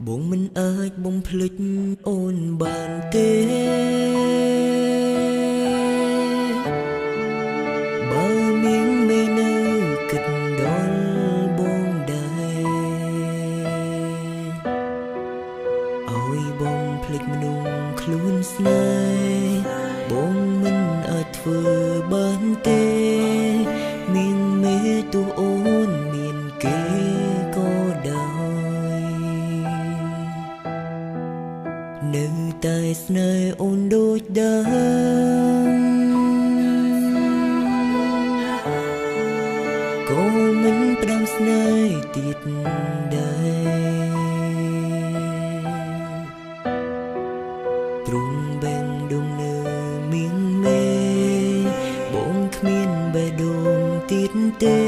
បងមិនអាចបំភ្លេចអូនបានទេបើមានមេនៅគិតដល់បងដែរឲ្យបងភ្លេចមនុស្សខ្លួនស្នេហ៍បងមិនអាចធ្វើបានទេមានមេទូអូនមានគេក៏ដោយនៅតែស្នេហ៍អូនដូចដើមក៏មិនផ្ដាំស្នេហ៍ទៀតដែរទ្រង់បែងដងនៅមានមេបងគ្មានបេះដូងទៀតទេ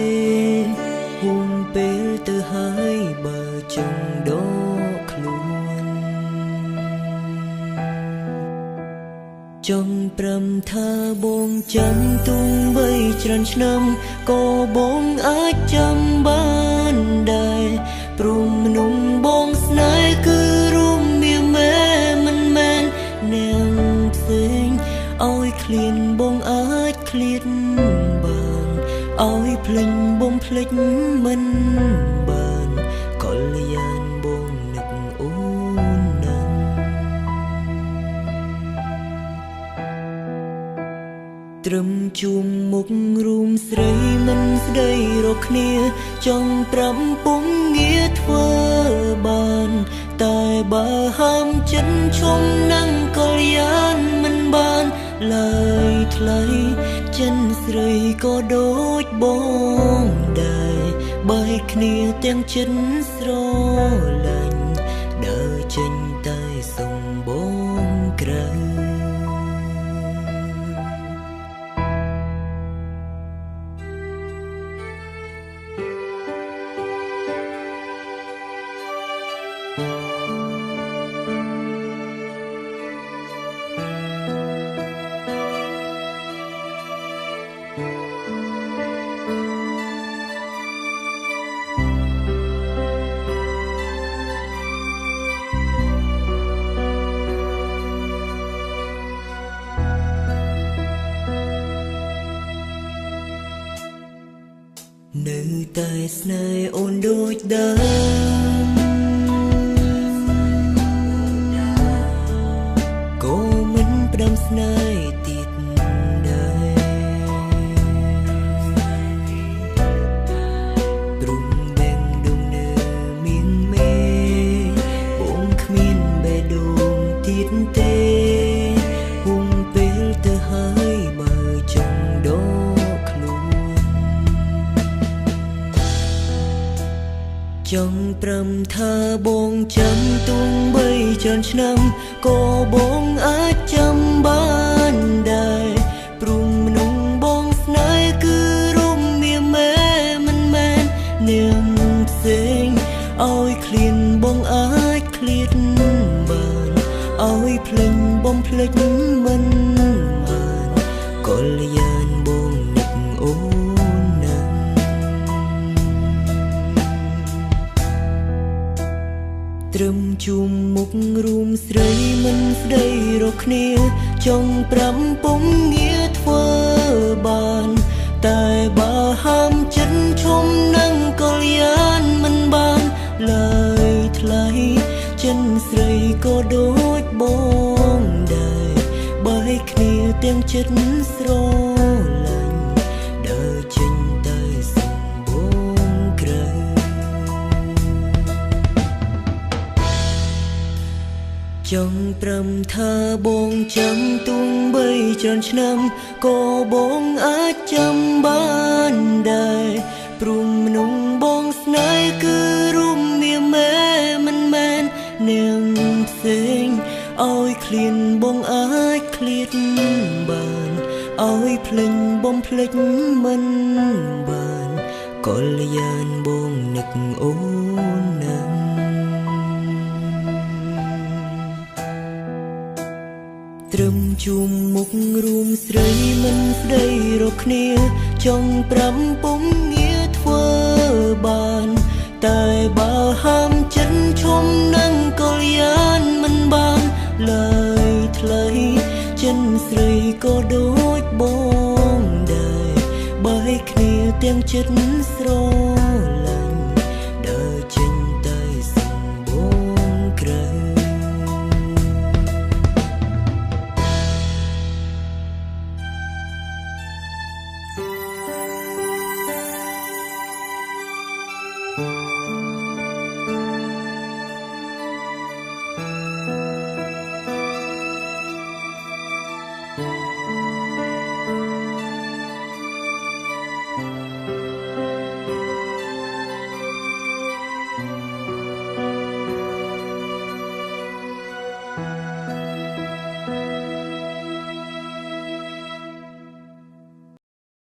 ហួងពេលទៅហើយបើចង់ដកខ្លួនចង់ព្រមថាបងចាំទុំបីច្រើនឆ្នាំក៏បងអាចចាំបានដែរព្រមមនុស្សបងស្នេហ៍គឺរួមមានមែមិនមែននាងផ្សេងឲ្យឃ្លានបងអាចឃ្លាតបានឲ្យភ្លេចបងភ្លេចមិនបានកល្យានបងនឹកអូនណាស់ត្រឹមជួមមុខរួមស្រីមិនស្ដីរកគ្នាចង់ប្រាំពុំងារធ្វើបានតែបើហាមចិត្តឈុំនឹងកល្យានមិនបានឡើយថ្លៃចិនស្រីក៏ដូចបងដែរបើគ្នាទាំងចិត្តស្រឡាញ់ដើរចេញតែសុំបងក្រៅនៅតែស្នេហ៍អូនដូចដើមក៏មិនផ្ដាំស្នេហ៍ទៀតដែរទ្រង់បែងដងនៅមានមេបងគ្មានបេះដូងទៀតទេហួងពេលទៅហើយបើចង់ដកចង់ព្រមថាបងចាំទុំបីច្រើនឆ្នាំក៏បងអាចចាំបានដែរព្រមមនុស្សបងស្នេហ៍គឺរួមមានមែមិនមែននាងផ្សេងឲ្យឃ្លានបងអាចឃ្លាតបានឲ្យភ្លេចបងភ្លេចមិនបានកល្យានបងនឹកអូនណាស់ត្រឹមជួមមុខរួមស្រីមិនស្ដីរកគ្នាចង់ប្រាំពុំងារធ្វើបានតែបើហាមចិត្តឈុំនឹងកល្យានមិនបានឡើយថ្លៃចិនស្រីក៏ដូចបងដែរបើគ្នាទាំងចិត្តស្រឡាញ់ដើរចេញតែសុំបងក្រៅចង់ព្រមថាបងចាំទុំបីច្រើនឆ្នាំក៏បងអាចចាំបានដែរព្រមមនុស្សបងស្នេហ៍គឺរួមមានមែមិនមែននាងផ្សេងឲ្យឃ្លានបងអាចឃ្លាតបានឲ្យភ្លេចបងភ្លេចមិនបានកល្យានបងនឹកអូនណាស់ត្រឹមជួមមុខរួមស្រីមិនស្ដីរកគ្នាចង់ប្រាំពុំងារធ្វើបានតែបើហាមចិត្តឈុំនឹង អានមិនបានឡើយថ្លៃចិនស្រីក៏ដូចបងដែរបែកគ្នាទាំងចិត្តស្រ